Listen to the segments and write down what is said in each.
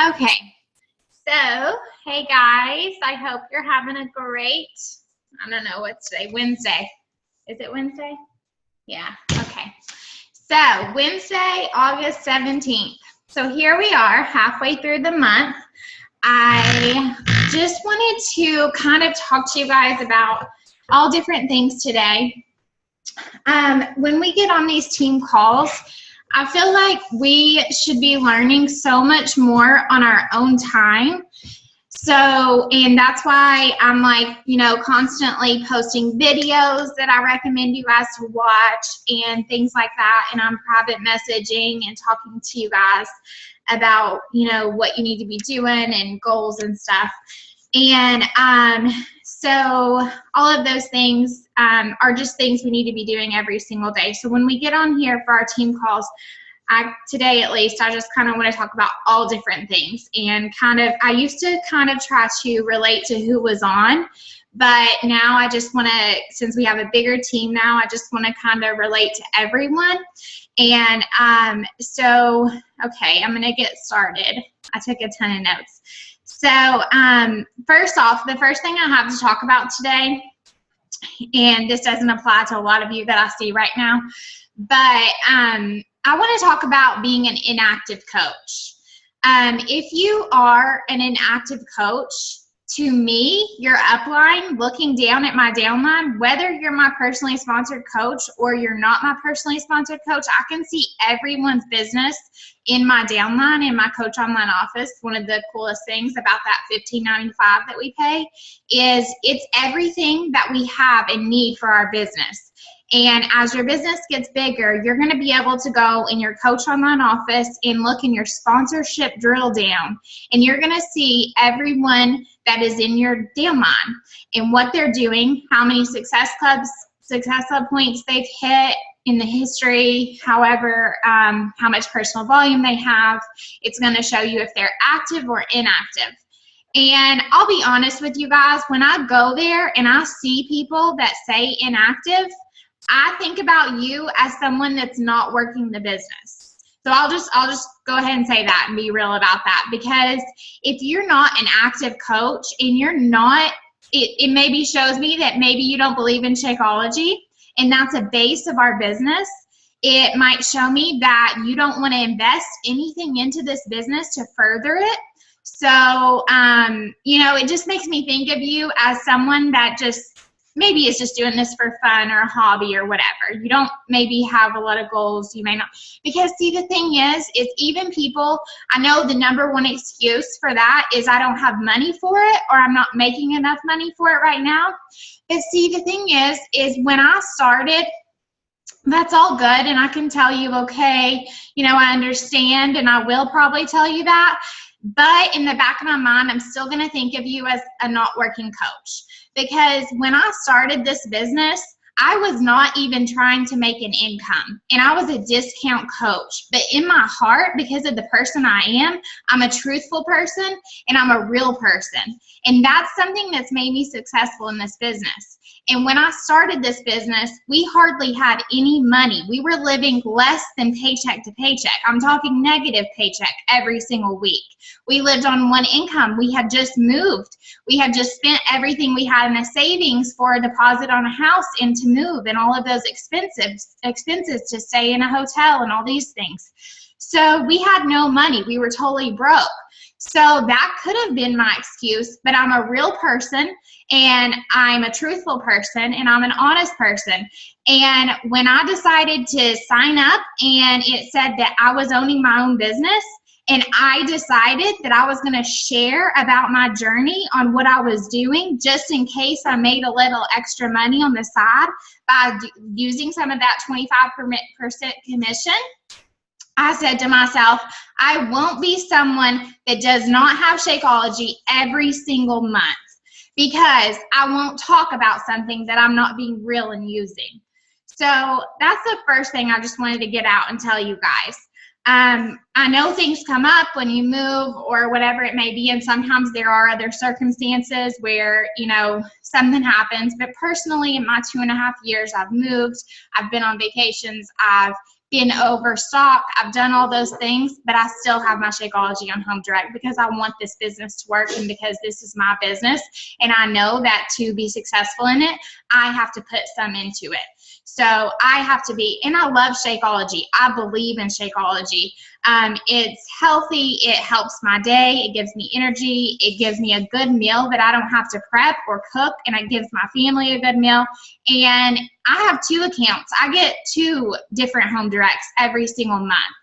Okay, so hey guys, I hope you're having a great, I don't know what's today, Wednesday. Is it Wednesday? Yeah, okay. So Wednesday, August 17th. So here we are halfway through the month. I just wanted to kind of talk to you guys about all different things today. When we get on these team calls, I feel like we should be learning so much more on our own time. So, and that's why I'm like, constantly posting videos that I recommend you guys to watch and things like that. And I'm private messaging and talking to you guys about, what you need to be doing and goals and stuff. And so all of those things are just things we need to be doing every single day. So when we get on here for our team calls, today at least, I just kind of want to talk about all different things. And I used to kind of try to relate to who was on, but now I just want to, since we have a bigger team now, I just want to kind of relate to everyone. And so, okay, I'm going to get started. I took a ton of notes. So first off, the first thing I have to talk about today, and this doesn't apply to a lot of you that I see right now, but I want to talk about being an inactive coach. If you are an inactive coach, to me, your upline, looking down at my downline, whether you're my personally sponsored coach or you're not my personally sponsored coach, I can see everyone's business in my downline, in my coach online office. One of the coolest things about that $15.95 that we pay is it's everything that we have and need for our business. And as your business gets bigger, you're going to be able to go in your coach online office and look in your sponsorship drill down, and you're going to see everyone that is in your downline and what they're doing, how many success club points they've hit in the history, however, how much personal volume they have. It's going to show you if they're active or inactive. And I'll be honest with you guys, when I go there and I see people that say inactive, I think about you as someone that's not working the business. So I'll just go ahead and say that and be real about that, because if you're not an active coach and you're not, it maybe shows me that maybe you don't believe in Shakeology, and that's a base of our business. It might show me that you don't want to invest anything into this business to further it. So, it just makes me think of you as someone that maybe is just doing this for fun or a hobby or whatever. You don't maybe have a lot of goals. You may not. Because see, the thing is even people, I know the number one excuse for that is I don't have money for it, or I'm not making enough money for it right now. But see, the thing is when I started, that's all good. And I can tell you, okay, I understand, and I will probably tell you that. But in the back of my mind, I'm still going to think of you as a not working coach. Because when I started this business, I was not even trying to make an income, and I was a discount coach. But in my heart, because of the person I am, I'm a truthful person and I'm a real person. And that's something that's made me successful in this business. And when I started this business, we hardly had any money. We were living less than paycheck to paycheck. I'm talking negative paycheck every single week. We lived on one income. We had just moved. We had just spent everything we had in a savings for a deposit on a house and to move, and all of those expenses to stay in a hotel and all these things. So we had no money. We were totally broke. So that could have been my excuse, but I'm a real person, and I'm a truthful person, and I'm an honest person. And when I decided to sign up and it said that I was owning my own business, and I decided that I was going to share about my journey on what I was doing, just in case I made a little extra money on the side by using some of that 25% commission, I said to myself, I won't be someone that does not have Shakeology every single month, because I won't talk about something that I'm not being real and using. So that's the first thing I just wanted to get out and tell you guys. I know things come up when you move or whatever it may be, and sometimes there are other circumstances where, something happens. But personally, in my 2.5 years, I've moved, I've been on vacations, I've been overstocked. I've done all those things, but I still have my Shakeology on Home Direct because I want this business to work and because this is my business. And I know that to be successful in it, I have to put some into it. So I have to be, and I love Shakeology. I believe in Shakeology. It's healthy. It helps my day. It gives me energy. It gives me a good meal that I don't have to prep or cook, and it gives my family a good meal. And I have 2 accounts. I get 2 different Home Directs every single month.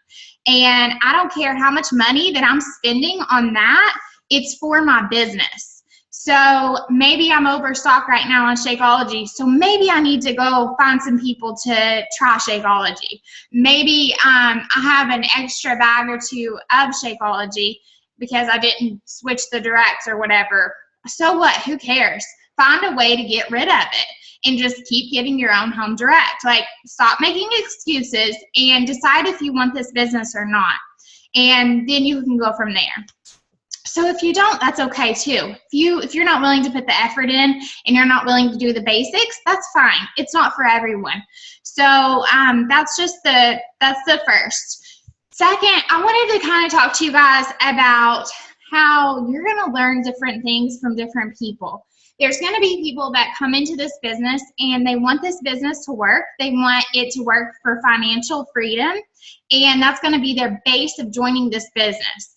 And I don't care how much money that I'm spending on that. It's for my business. So maybe I'm overstocked right now on Shakeology. So maybe I need to go find some people to try Shakeology. Maybe I have an extra bag or 2 of Shakeology because I didn't switch the directs or whatever. So what? Who cares? Find a way to get rid of it and just keep getting your own Home Direct. Like, stop making excuses and decide if you want this business or not. And then you can go from there. So if you don't, that's okay too. If you're not willing to put the effort in and you're not willing to do the basics, that's fine. It's not for everyone. So that's the first. Second, I wanted to kind of talk to you guys about how you're going to learn different things from different people. There's going to be people that come into this business and they want this business to work. They want it to work for financial freedom, and that's going to be their base of joining this business.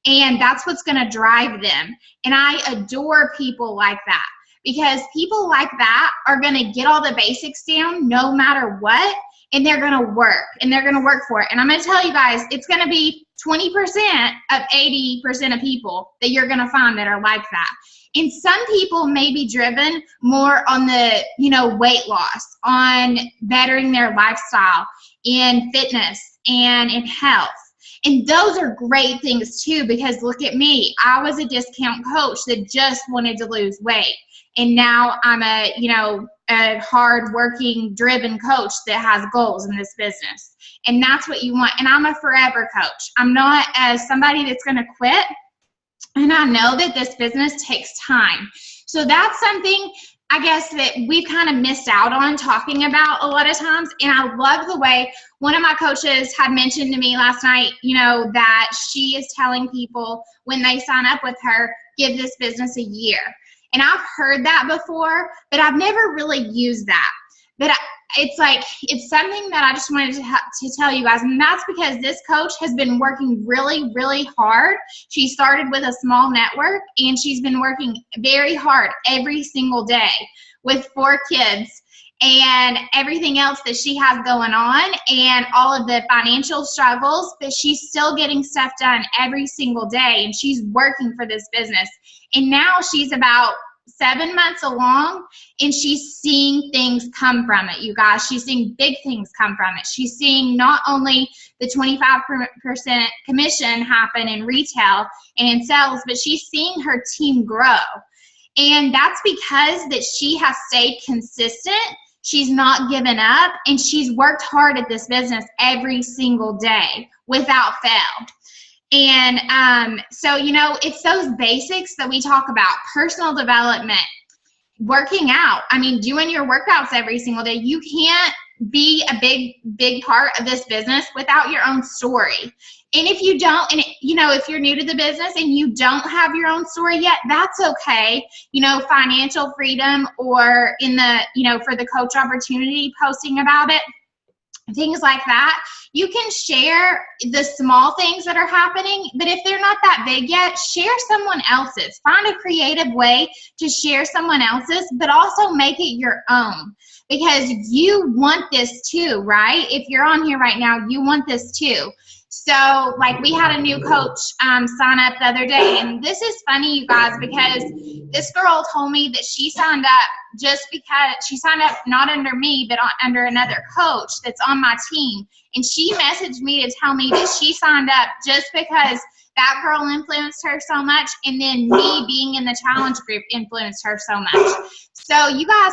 And that's what's going to drive them. And I adore people like that, because people like that are going to get all the basics down no matter what, and they're going to work, and they're going to work for it. And I'm going to tell you guys, it's going to be 20% of 80% of people that you're going to find that are like that. And some people may be driven more on the, weight loss, on bettering their lifestyle, in fitness and in health. And those are great things too, because look at me. I was a discount coach that just wanted to lose weight. And now I'm a hard-working, driven coach that has goals in this business. And that's what you want. And I'm a forever coach. I'm not as somebody that's going to quit. And I know that this business takes time. So that's something, I guess, that we've kind of missed out on talking about a lot of times. And I love the way one of my coaches had mentioned to me last night, that she is telling people when they sign up with her, give this business a year. And I've heard that before, but I've never really used that. But it's something that I just wanted to tell you guys. And that's because this coach has been working really, really hard. She started with a small network, and she's been working very hard every single day with 4 kids and everything else that she has going on and all of the financial struggles, but she's still getting stuff done every single day, and she's working for this business. And now she's about 7 months along, and she's seeing things come from it, you guys. She's seeing big things come from it. She's seeing not only the 25% commission happen in retail and in sales, but she's seeing her team grow. And that's because that she has stayed consistent. She's not given up, and she's worked hard at this business every single day without fail. And so, it's those basics that we talk about: personal development, working out. I mean, doing your workouts every single day. You can't be a big part of this business without your own story. And if you don't, and if you're new to the business and you don't have your own story yet, that's okay. Financial freedom, or in the, for the coach opportunity, posting about it, things like that. You can share the small things that are happening, but if they're not that big yet, share someone else's. Find a creative way to share someone else's, but also make it your own, because you want this too, right? If you're on here right now, you want this too. So, like, we had a new coach sign up the other day, and this is funny, you guys, because this girl told me that she signed up just because she signed up not under me, but under another coach that's on my team. And she messaged me to tell me that she signed up just because that girl influenced her so much, and then me being in the challenge group influenced her so much. So you guys,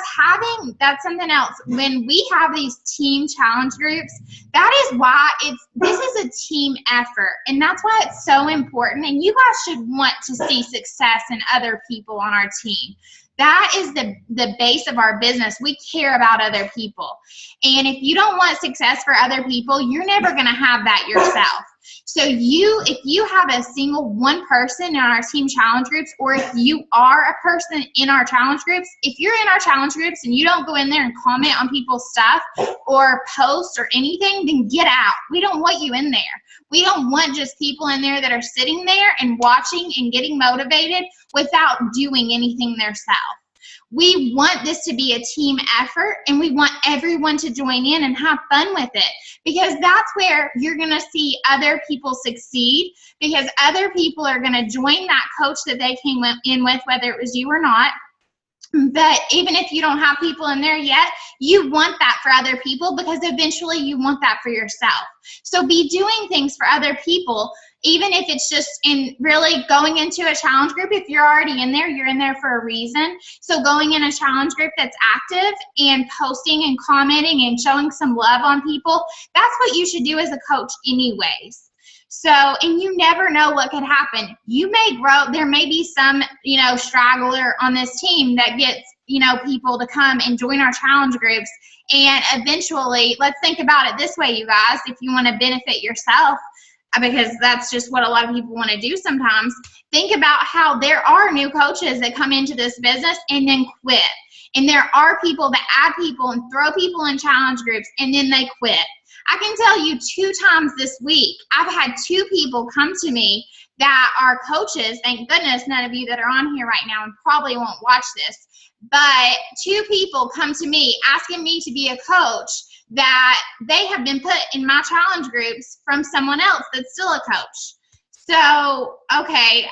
that's something else. When we have these team challenge groups, that is why this is a team effort, and that's why it's so important. And you guys should want to see success in other people on our team. That is the base of our business. We care about other people. And if you don't want success for other people, you're never going to have that yourself. So if you have a single one person in our team challenge groups, or if you are a person in our challenge groups, if you're in our challenge groups and you don't go in there and comment on people's stuff or post or anything, then get out. We don't want you in there. We don't want just people in there that are sitting there and watching and getting motivated without doing anything themselves. We want this to be a team effort, and we want everyone to join in and have fun with it, because that's where you're going to see other people succeed, because other people are going to join that coach that they came in with, whether it was you or not. But even if you don't have people in there yet, you want that for other people, because eventually you want that for yourself. So be doing things for other people, even if it's just in really going into a challenge group. If you're already in there, you're in there for a reason. So going in a challenge group that's active and posting and commenting and showing some love on people, that's what you should do as a coach anyways. So, and you never know what could happen. You may grow, there may be some, straggler on this team that gets, people to come and join our challenge groups. And eventually, let's think about it this way, you guys, if you want to benefit yourself, because that's just what a lot of people want to do sometimes. Think about how there are new coaches that come into this business and then quit. And there are people that add people and throw people in challenge groups and then they quit. I can tell you 2 times this week, I've had 2 people come to me that are coaches. Thank goodness none of you that are on here right now and probably won't watch this. But 2 people come to me asking me to be a coach that they have been put in my challenge groups from someone else that's still a coach. So, okay,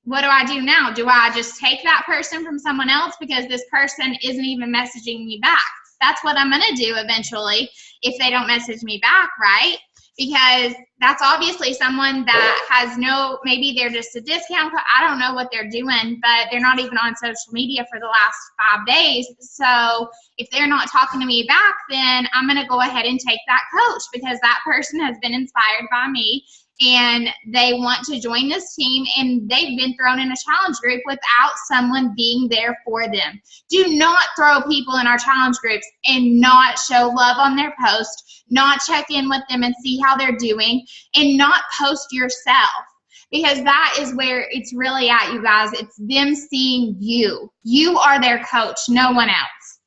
what do I do now? Do I just take that person from someone else because this person isn't even messaging me back? That's what I'm going to do eventually if they don't message me back, right? Because that's obviously someone that has maybe they're just a discount. I don't know what they're doing, but they're not even on social media for the last 5 days. So if they're not talking to me back, then I'm going to go ahead and take that coach, because that person has been inspired by me and they want to join this team, and they've been thrown in a challenge group without someone being there for them. Do not throw people in our challenge groups and not show love on their post, not check in with them and see how they're doing, and not post yourself, because that is where it's really at, you guys. It's them seeing you. You are their coach, no one else.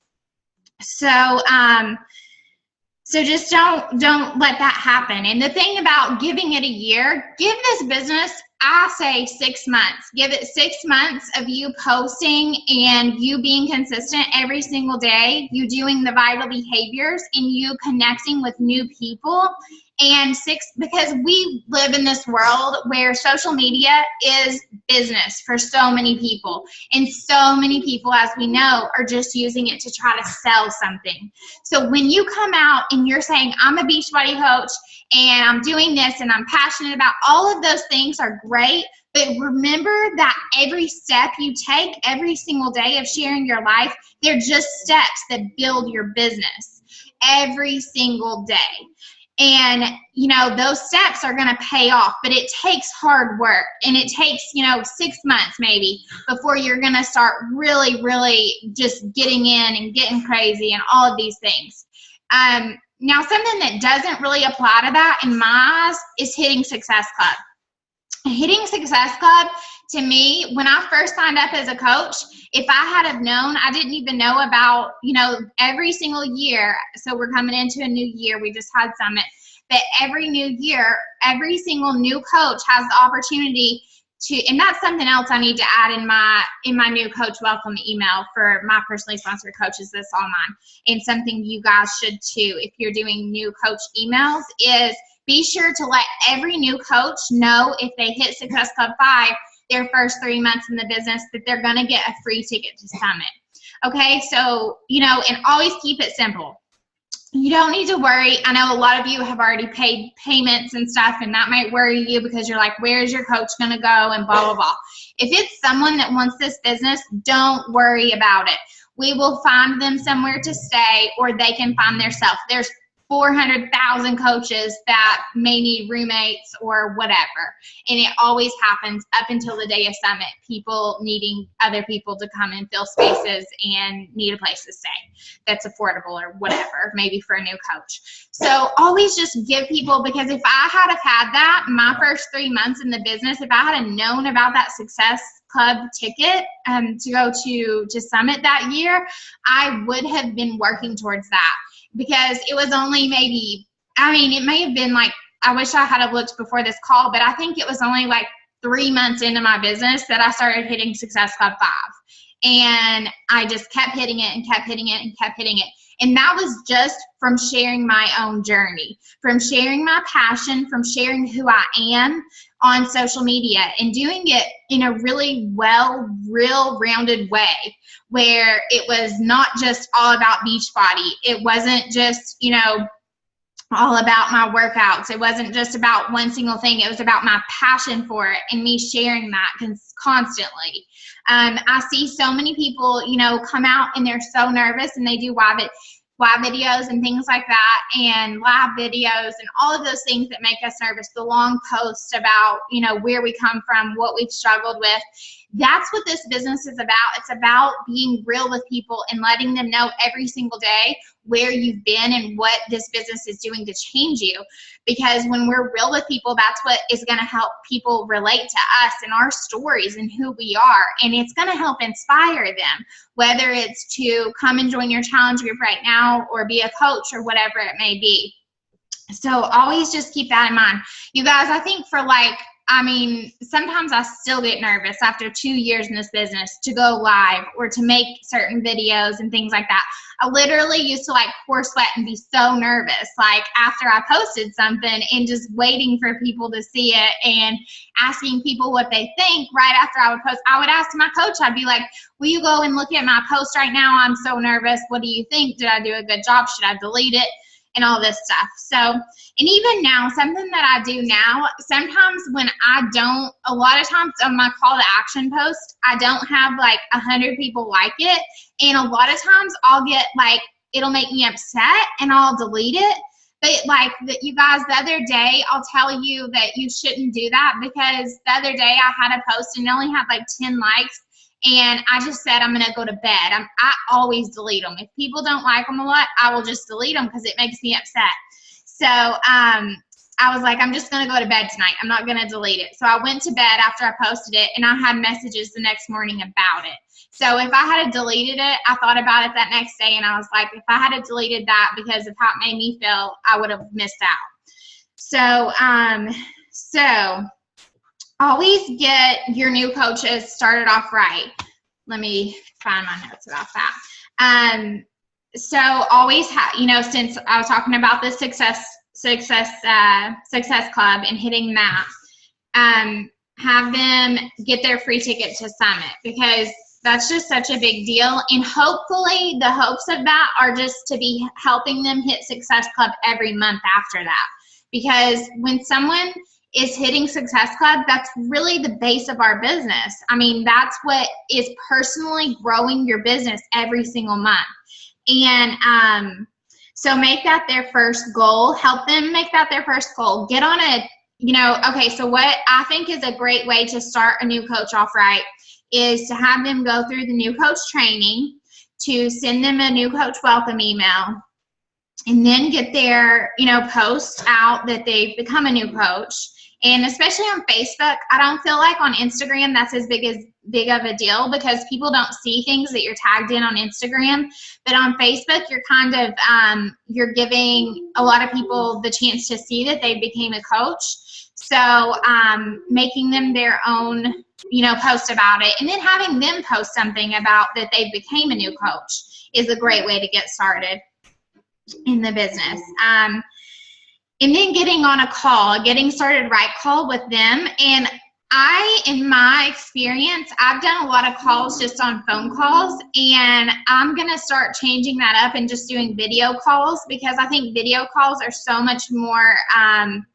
So just don't let that happen. And the thing about giving it a year, give this business, I say 6 months. Give it 6 months of you posting and you being consistent every single day, you doing the vital behaviors and you connecting with new people. And because we live in this world where social media is business for so many people. And so many people, as we know, are just using it to try to sell something. So when you come out and you're saying, I'm a Beachbody coach and I'm doing this and I'm passionate about, all of those things are great. But remember that every step you take every single day of sharing your life, they're just steps that build your business every single day. And, those steps are going to pay off, but it takes hard work, and it takes, 6 months maybe before you're going to start really, really just getting in and getting crazy and all of these things. Now, something that doesn't really apply to that in my eyes is hitting Success Club. Hitting Success Club, to me, when I first signed up as a coach, if I had have known, I didn't even know about, every single year. So we're coming into a new year. We just had Summit. But every new year, every single new coach has the opportunity to, and that's something else I need to add in my new coach welcome email for my personally sponsored coaches that's online. And something you guys should too, if you're doing new coach emails, is be sure to let every new coach know if they hit Success Club 5, their first 3 months in the business, that they're going to get a free ticket to Summit. Okay, so, and always keep it simple. You don't need to worry. I know a lot of you have already paid payments and stuff, and that might worry you because you're like, where's your coach going to go, and blah, blah, blah. If it's someone that wants this business, don't worry about it. We will find them somewhere to stay, or they can find themselves. There's 400,000 coaches that may need roommates or whatever. And it always happens up until the day of summit, people needing other people to come and fill spaces and need a place to stay that's affordable or whatever, maybe for a new coach. So always just give people, because if I had have had that my first 3 months in the business, if I had known about that Success Club ticket to go to Summit that year, I would have been working towards that, because it was only maybe, I mean, it may have been like, I wish I had have looked before this call, but I think it was only like 3 months into my business that I started hitting Success Club 5. And I just kept hitting it and kept hitting it and kept hitting it. And that was just from sharing my own journey, from sharing my passion, from sharing who I am on social media, and doing it in a really real rounded way, where it was not just all about Beachbody. It wasn't just, you know, all about my workouts. It wasn't just about one single thing. It was about my passion for it and me sharing that constantly. I see so many people, you know, come out and they're so nervous, and they do live videos and things like that, and live videos and all of those things that make us nervous, the long posts about, you know, where we come from, what we've struggled with. That's what this business is about. It's about being real with people and letting them know every single day where you've been and what this business is doing to change you. Because when we're real with people, that's what is going to help people relate to us and our stories and who we are. And it's going to help inspire them, whether it's to come and join your challenge group right now or be a coach or whatever it may be. So always just keep that in mind. You guys, I think for like, I mean, sometimes I still get nervous after 2 years in this business to go live or to make certain videos and things like that. I literally used to like pour sweat and be so nervous, like after I posted something, and just waiting for people to see it and asking people what they think right after I would post. I would ask my coach, I'd be like, will you go and look at my post right now? I'm so nervous. What do you think? Did I do a good job? Should I delete it? And all this stuff. So, and even now, something that I do now, sometimes when I don't, a lot of times on my call to action post, I don't have like 100 people like it. And a lot of times I'll get like, it'll make me upset and I'll delete it. But like you guys, the other day, I'll tell you that you shouldn't do that, because the other day I had a post and it only had like 10 likes. And I just said, I'm going to go to bed. I always delete them. If people don't like them a lot, I will just delete them because it makes me upset. So I was like, I'm just going to go to bed tonight. I'm not going to delete it. So I went to bed after I posted it, and I had messages the next morning about it. So if I had deleted it, I thought about it that next day, and I was like, if I had deleted that because of how it made me feel, I would have missed out. So always get your new coaches started off right. Let me find my notes about that. So always have, you know, since I was talking about the Success Club and hitting that, have them get their free ticket to Summit, because that's just such a big deal. And hopefully the hopes of that are just to be helping them hit Success Club every month after that. Because when someone is hitting Success Club, that's really the base of our business. I mean, that's what is personally growing your business every single month. And so make that their first goal. Help them make that their first goal. Get on a, you know, okay, so what I think is a great way to start a new coach off right is to have them go through the new coach training, to send them a new coach welcome email, and then get their, you know, post out that they've become a new coach. And especially on Facebook, I don't feel like on Instagram that's as big of a deal, because people don't see things that you're tagged in on Instagram. But on Facebook, you're kind of, you're giving a lot of people the chance to see that they became a coach. So making them their own, you know, post about it, and then having them post something about that they became a new coach is a great way to get started in the business. And then getting on a call, getting started right call with them. And in my experience, I've done a lot of calls just on phone calls, and I'm going to start changing that up and just doing video calls, because I think video calls are so much more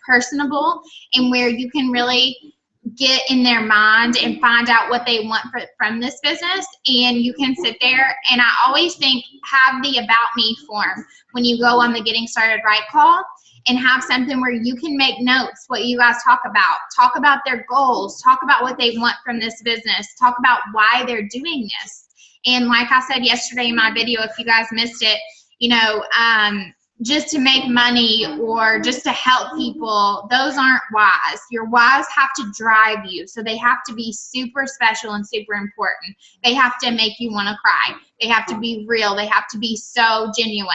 personable, and where you can really get in their mind and find out what they want from this business. And you can sit there, and I always think, have the About Me form when you go on the Getting Started Right call, and have something where you can make notes what you guys talk about their goals, talk about what they want from this business, talk about why they're doing this. And like I said yesterday in my video, if you guys missed it, you know, just to make money or just to help people, those aren't whys. Your whys have to drive you. So they have to be super special and super important. They have to make you want to cry. They have to be real. They have to be so genuine.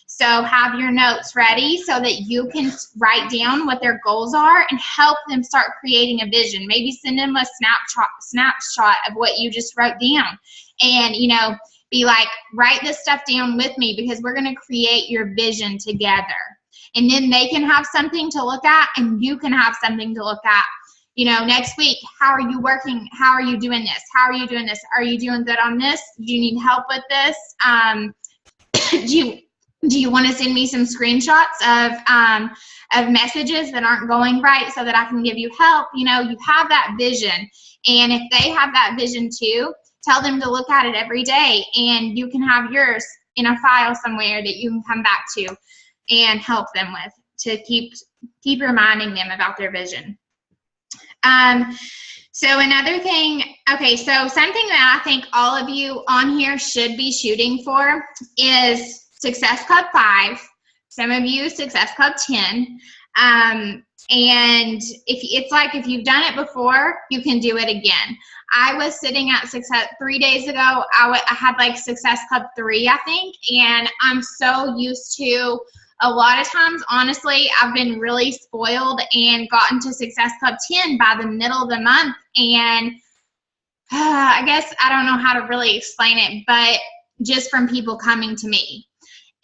So have your notes ready so that you can write down what their goals are and help them start creating a vision. Maybe send them a snapshot of what you just wrote down. And, you know, be like, write this stuff down with me, because we're going to create your vision together. And then they can have something to look at, and you can have something to look at. You know, next week, how are you working? How are you doing this? How are you doing this? Are you doing good on this? Do you need help with this? Do you want to send me some screenshots of messages that aren't going right so that I can give you help? You know, you have that vision. And if they have that vision too, tell them to look at it every day, and you can have yours in a file somewhere that you can come back to and help them with, to keep reminding them about their vision. So another thing, okay, so something that I think all of you on here should be shooting for is Success Club 5. Some of you Success Club 10. And if you've done it before, you can do it again. I was sitting at Success 3 days ago. I had like Success Club 3, I think, and I'm so used to, a lot of times, honestly, I've been really spoiled and gotten to Success Club 10 by the middle of the month. And I guess I don't know how to really explain it, but just from people coming to me.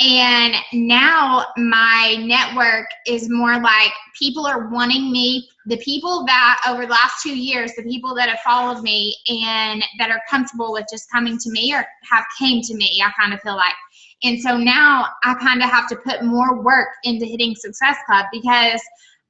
And now my network is more like people are wanting me, the people that over the last 2 years, the people that have followed me and that are comfortable with just coming to me or have came to me, I kind of feel like. And so now I kind of have to put more work into hitting Success Club, because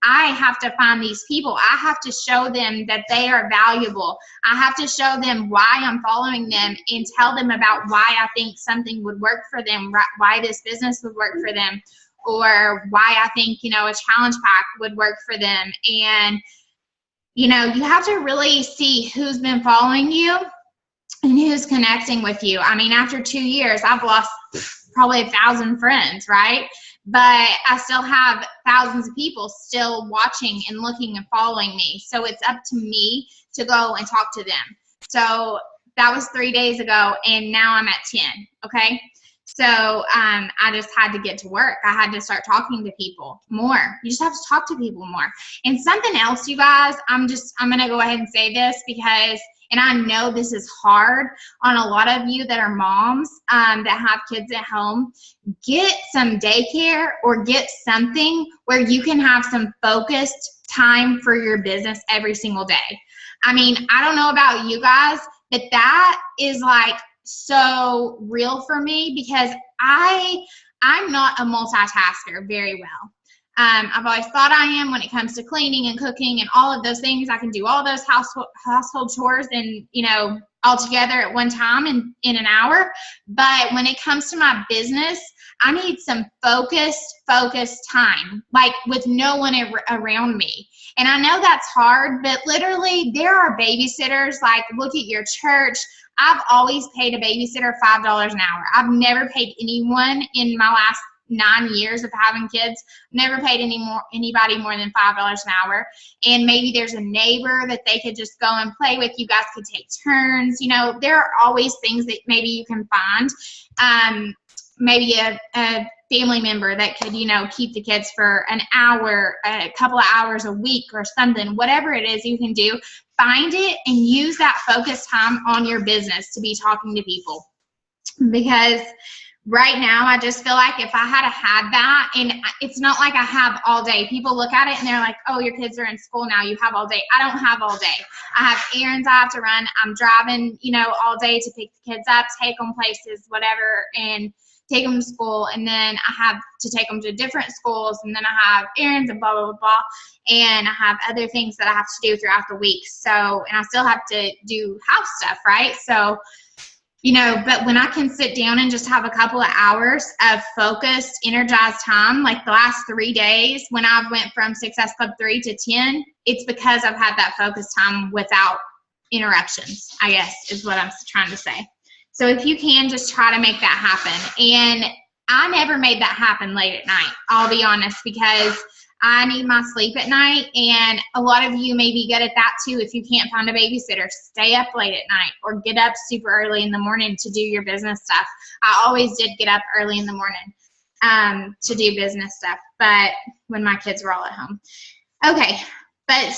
I have to find these people. I have to show them that they are valuable. I have to show them why I'm following them and tell them about why I think something would work for them, why this business would work for them, or why I think, you know, a challenge pack would work for them. And, you know, you have to really see who's been following you and who's connecting with you. I mean, after 2 years, I've lost probably 1,000 friends, right? But I still have thousands of people still watching and looking and following me. So it's up to me to go and talk to them. So that was 3 days ago, and now I'm at 10, okay? So I just had to get to work. I had to start talking to people more. You just have to talk to people more. And something else, you guys, I'm going to go ahead and say this because, and I know this is hard on a lot of you that are moms that have kids at home. Get some daycare or get something where you can have some focused time for your business every single day. I mean, I don't know about you guys, but that is like so real for me, because I'm not a multitasker very well. I've always thought I am when it comes to cleaning and cooking and all of those things. I can do all those household chores and, you know, all together at one time in an hour. But when it comes to my business, I need some focused time, like with no one around me. And I know that's hard, but literally there are babysitters, like look at your church. I've always paid a babysitter $5 an hour. I've never paid anyone in my last 9 years of having kids, never paid anybody more than $5 an hour. And maybe there's a neighbor that they could just go and play with. You guys could take turns. You know, there are always things that maybe you can find. Maybe a family member that could, you know, keep the kids for an hour, a couple of hours a week or something, whatever it is you can do. Find it and use that focused time on your business to be talking to people. Because right now, I just feel like if I had that, and it's not like I have all day. People look at it and they're like, oh, your kids are in school now, you have all day. I don't have all day. I have errands I have to run. I'm driving, you know, all day to pick the kids up, take them places, whatever. And take them to school, and then I have to take them to different schools, and then I have errands and blah, blah, blah, blah, and I have other things that I have to do throughout the week. So, and I still have to do house stuff, right? So, you know, but when I can sit down and just have a couple of hours of focused, energized time, like the last 3 days when I went from Success Club 3 to 10, it's because I've had that focused time without interruptions, I guess is what I'm trying to say. So if you can, just try to make that happen. And I never made that happen late at night, I'll be honest, because I need my sleep at night, and a lot of you may be good at that too. If you can't find a babysitter, stay up late at night or get up super early in the morning to do your business stuff. I always did get up early in the morning to do business stuff, but when my kids were all at home. Okay, but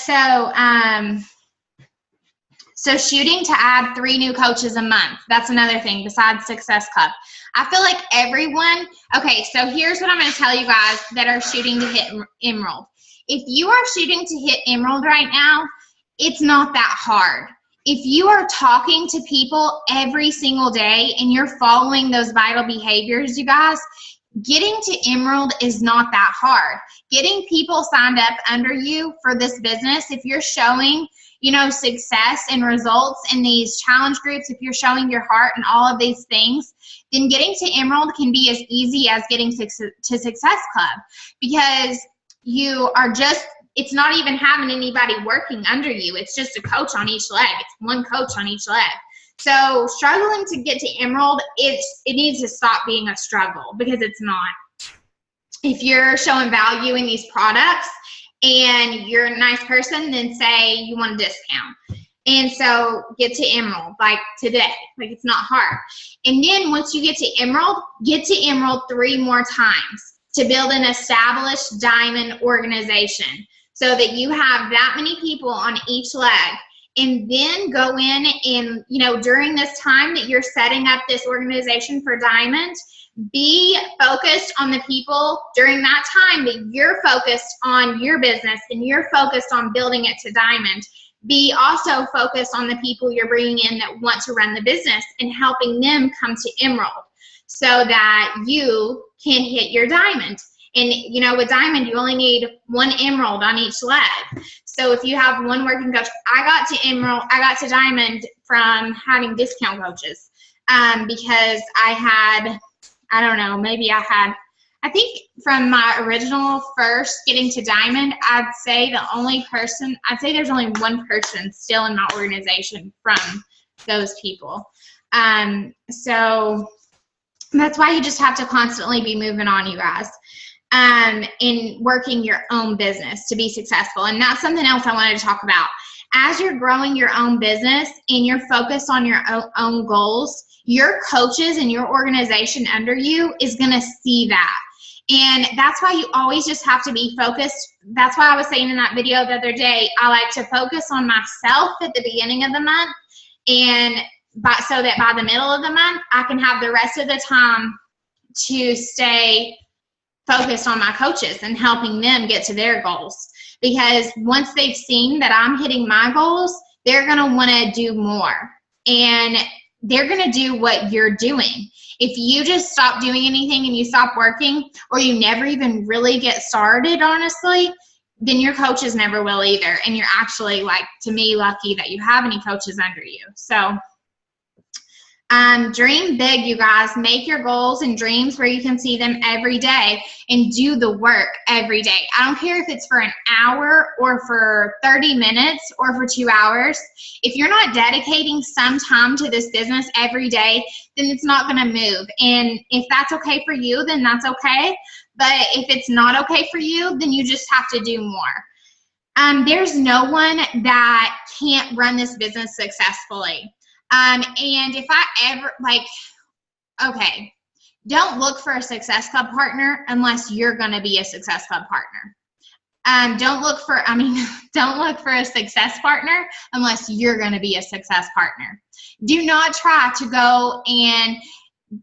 so shooting to add 3 new coaches a month. That's another thing besides Success Club. I feel like everyone, okay, so here's what I'm going to tell you guys that are shooting to hit Emerald. If you are shooting to hit Emerald right now, it's not that hard. If you are talking to people every single day and you're following those vital behaviors, you guys, getting to Emerald is not that hard. Getting people signed up under you for this business, if you're showing, you know, success and results in these challenge groups, if you're showing your heart and all of these things, then getting to Emerald can be as easy as getting to Success Club, because you are just, it's not even having anybody working under you. It's just a coach on each leg. It's one coach on each leg. So struggling to get to Emerald, it needs to stop being a struggle, because it's not. If you're showing value in these products and you're a nice person, then say you want a discount. And so get to Emerald, like today. Like, it's not hard. And then once you get to Emerald 3 more times to build an established diamond organization so that you have that many people on each leg. And then go in and, you know, during this time that you're setting up this organization for diamond, be focused on the people during that time that you're focused on your business and you're focused on building it to diamond. Be also focused on the people you're bringing in that want to run the business and helping them come to Emerald so that you can hit your diamond. And, you know, with diamond, you only need 1 emerald on each leg. So if you have 1 working coach, I got to diamond from having discount coaches because I had, I don't know, maybe I think from my original first getting to diamond, I'd say there's only 1 person still in my organization from those people. So that's why you just have to constantly be moving on, you guys, in working your own business to be successful. And that's something else I wanted to talk about. As you're growing your own business and you're focused on your own goals, your coaches and your organization under you is going to see that. And that's why you always just have to be focused. That's why I was saying in that video the other day, I like to focus on myself at the beginning of the month, and so that by the middle of the month, I can have the rest of the time to stay focused on my coaches and helping them get to their goals. Because once they've seen that I'm hitting my goals, they're going to want to do more. And they're going to do what you're doing. If you just stop doing anything and you stop working, or you never even really get started, honestly, then your coaches never will either. And you're actually, like, to me, lucky that you have any coaches under you. So dream big, you guys. Make your goals and dreams where you can see them every day and do the work every day. I don't care if it's for an hour or for 30 minutes or for 2 hours. If you're not dedicating some time to this business every day, then it's not going to move. And if that's okay for you, then that's okay. But if it's not okay for you, then you just have to do more. There's no one that can't run this business successfully. And if I ever, okay, don't look for a Success Club partner unless you're going to be a Success Club partner. Don't look for a success partner unless you're going to be a success partner. Do not try to go and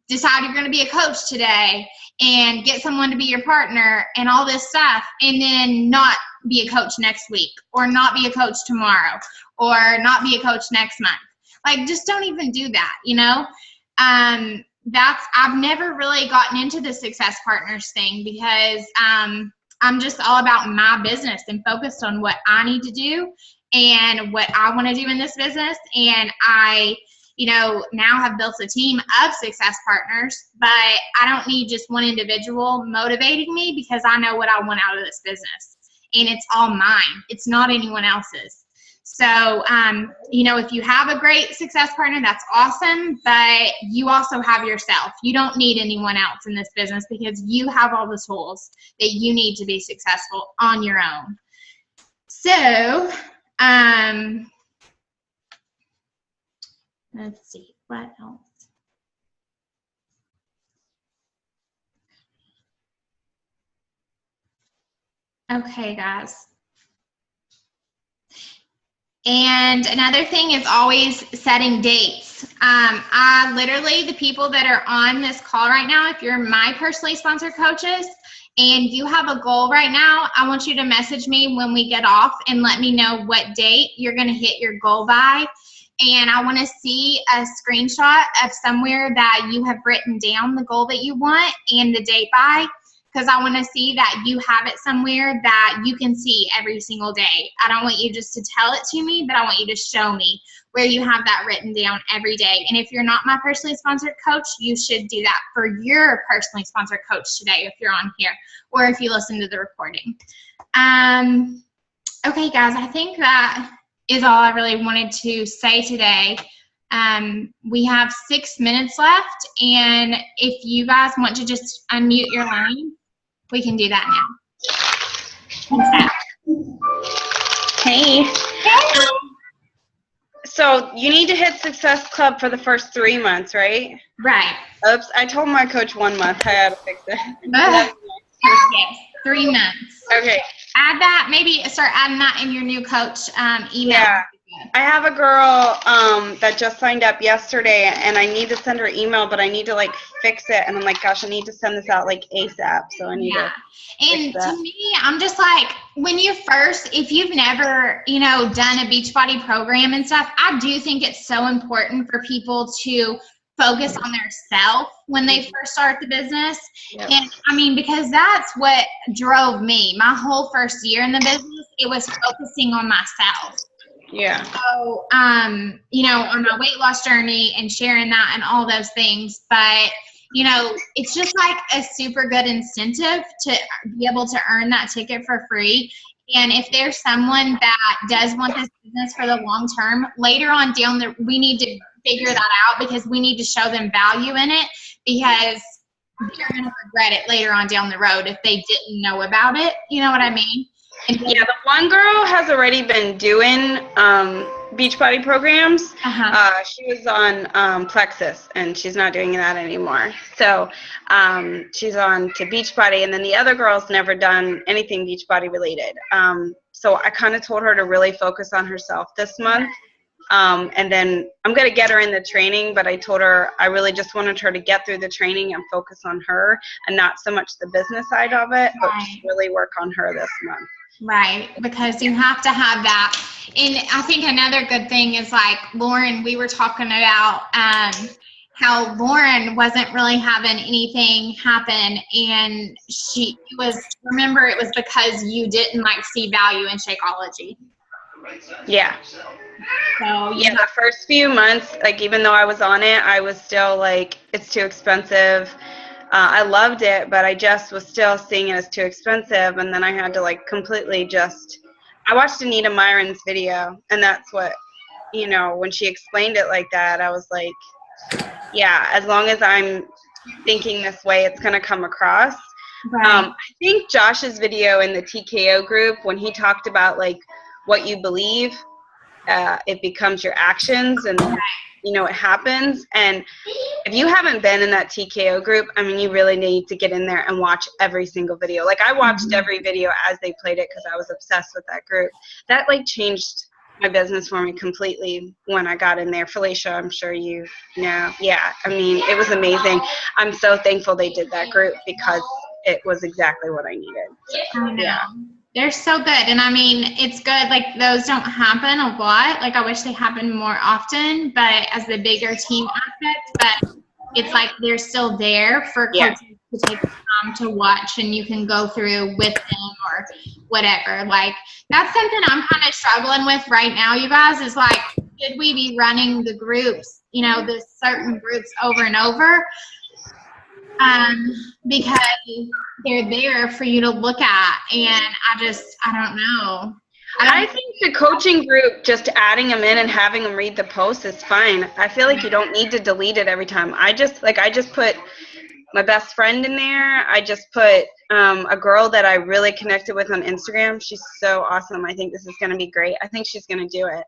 decide you're going to be a coach today and get someone to be your partner and all this stuff, and then not be a coach next week, or not be a coach tomorrow, or not be a coach next month. Like, just don't even do that, you know? I've never really gotten into the Success Partners thing because I'm just all about my business and focused on what I need to do and what I want to do in this business. And I, now have built a team of Success Partners, but I don't need just one individual motivating me because I know what I want out of this business. And it's all mine. It's not anyone else's. So, if you have a great success partner, that's awesome, but you also have yourself. You don't need anyone else in this business because you have all the tools that you need to be successful on your own. So, let's see, what else? Okay, guys. And another thing is always setting dates. I literally, the people that are on this call right now, if you're my personally sponsored coaches and you have a goal right now, I want you to message me when we get off and let me know what date you're going to hit your goal by. And I want to see a screenshot of somewhere that you have written down the goal that you want and the date by, because I want to see that you have it somewhere that you can see every single day. I don't want you just to tell it to me, but I want you to show me where you have that written down every day. And if you're not my personally sponsored coach, you should do that for your personally sponsored coach today if you're on here or if you listen to the recording. Okay, guys, I think that is all I really wanted to say today. We have 6 minutes left, and if you guys want to just unmute your line, we can do that now. Hey. Hey. So you need to hit Success Club for the first 3 months, right? Right. Oops, I told my coach 1 month. I had to fix it. Yes, 3 months. Okay. Add that, maybe start adding that in your new coach email. Yeah. I have a girl that just signed up yesterday, and I need to send her email, but I need to fix it. And I'm like, gosh, I need to send this out ASAP. So I need to. And to me, I'm just like, when you first, if you've never, done a Beachbody program and stuff, I do think it's so important for people to focus on their self when they first start the business. Yep. And I mean, because that's what drove me my whole first year in the business. It was focusing on myself. Yeah. So, on my weight loss journey and sharing that and all those things. But, it's just like a super good incentive to be able to earn that ticket for free. And if there's someone that does want this business for the long term, later on we need to figure that out because we need to show them value in it because they're going to regret it later on down the road if they didn't know about it. You know what I mean? Yeah, the one girl has already been doing Beachbody programs. She was on Plexus, and she's not doing that anymore. So she's on to Beachbody, and then the other girl's never done anything Beachbody related. So I kind of told her to really focus on herself this month. And then I'm going to get her in the training, but I told her I really just wanted her to get through the training and focus on her and not so much the business side of it, but just really work on her this month. Right, because you have to have that. And I think another good thing is Lauren, we were talking about how Lauren wasn't really having anything happen, and remember, it was because you didn't see value in Shakeology. Yeah. So yeah, the first few months, even though I was on it, I was still it's too expensive. I loved it, but I just was still seeing it as too expensive. And then I had to completely I watched Anita Myron's video, and that's what, when she explained it like that, I was like, yeah, as long as I'm thinking this way, it's going to come across. Right. I think Josh's video in the TKO group, when he talked about what you believe, it becomes your actions, and it happens. And if you haven't been in that TKO group, I mean, you really need to get in there and watch every single video. I watched every video as they played it because I was obsessed with that group. That changed my business for me completely when I got in there. Felicia, I'm sure you know. Yeah, I mean, it was amazing. I'm so thankful they did that group because it was exactly what I needed. I know. Yeah. They're so good. And I mean, it's good. Those don't happen a lot. I wish they happened more often, but as the bigger team aspect, but it's like they're still there for Yeah. coaches to take the time to watch, and you can go through with them or whatever. Like, that's something I'm kind of struggling with right now, you guys, is like, should we be running the groups, the certain groups over and over? Because they're there for you to look at, and I don't know. I think the coaching group, just adding them in and having them read the post is fine. I feel like you don't need to delete it every time. I just put my best friend in there. I just put a girl that I really connected with on Instagram. She's so awesome. I think this is going to be great. I think she's going to do it.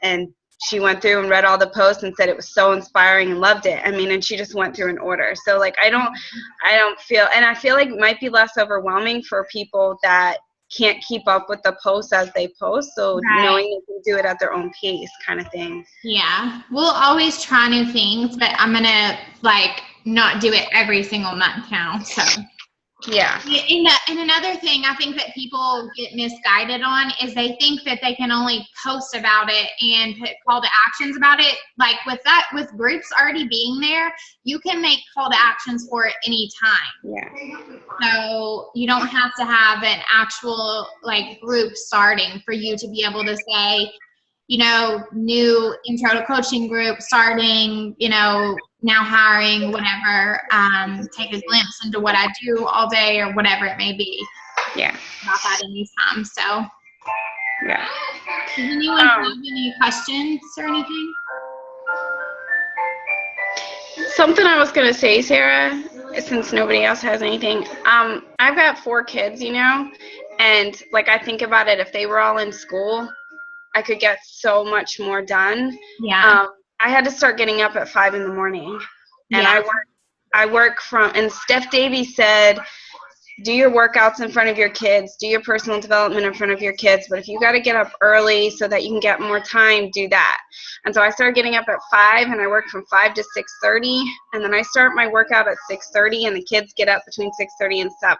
And she went through and read all the posts and said it was so inspiring and loved it. I mean, and she just went through in order. So like, I don't feel, and I feel like it might be less overwhelming for people that can't keep up with the posts as they post. So knowing they can do it at their own pace kind of thing. Yeah. We'll always try new things, but I'm going to not do it every single month now. So yeah. And another thing I think that people get misguided on is they think that they can only post about it and put call to actions about it. Like with groups already being there, you can make call to actions for it anytime. Yeah. So you don't have to have an actual group starting for you to be able to say, new intro to coaching group starting, now hiring, whatever, take a glimpse into what I do all day or whatever it may be. Yeah. About that anytime. So yeah. Does anyone have any questions or anything? Something I was going to say, Sarah, since nobody else has anything, I've got 4 kids, and I think about it, if they were all in school, I could get so much more done. Yeah. I had to start getting up at 5 in the morning, and Yeah. I work from, and Steph Davies said, do your workouts in front of your kids, do your personal development in front of your kids, but if you got to get up early so that you can get more time, do that. And so I started getting up at 5, and I work from 5 to 6:30, and then I start my workout at 6:30, and the kids get up between 6:30 and 7.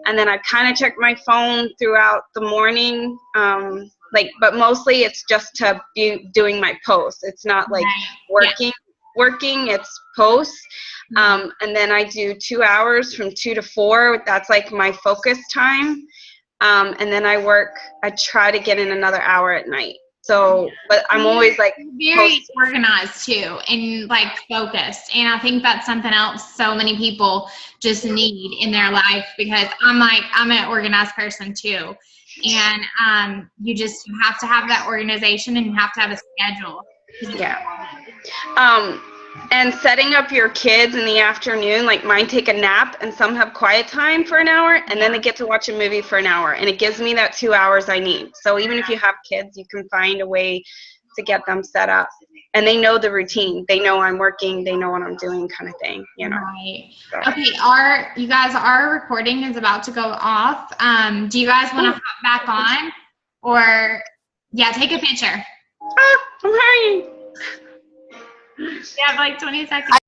And then I kind of check my phone throughout the morning, but mostly it's just to be doing my posts. It's not working, it's posts. And then I do 2 hours from 2 to 4. That's my focus time. And then I try to get in another hour at night. So, but I'm always very organized too, and focused. And I think that's something else so many people just need in their life, because I'm an organized person too. And you have to have that organization, and you have to have a schedule. Yeah. And setting up your kids in the afternoon, mine take a nap, and some have quiet time for an hour, and then they get to watch a movie for an hour, and it gives me that 2 hours I need. So even if you have kids, you can find a way to get them set up, and they know the routine. They know I'm working. They know what I'm doing, kind of thing. Right. So. Okay. Our recording is about to go off. Do you guys want to hop back on, or take a picture? I'm hurrying. You have 20 seconds.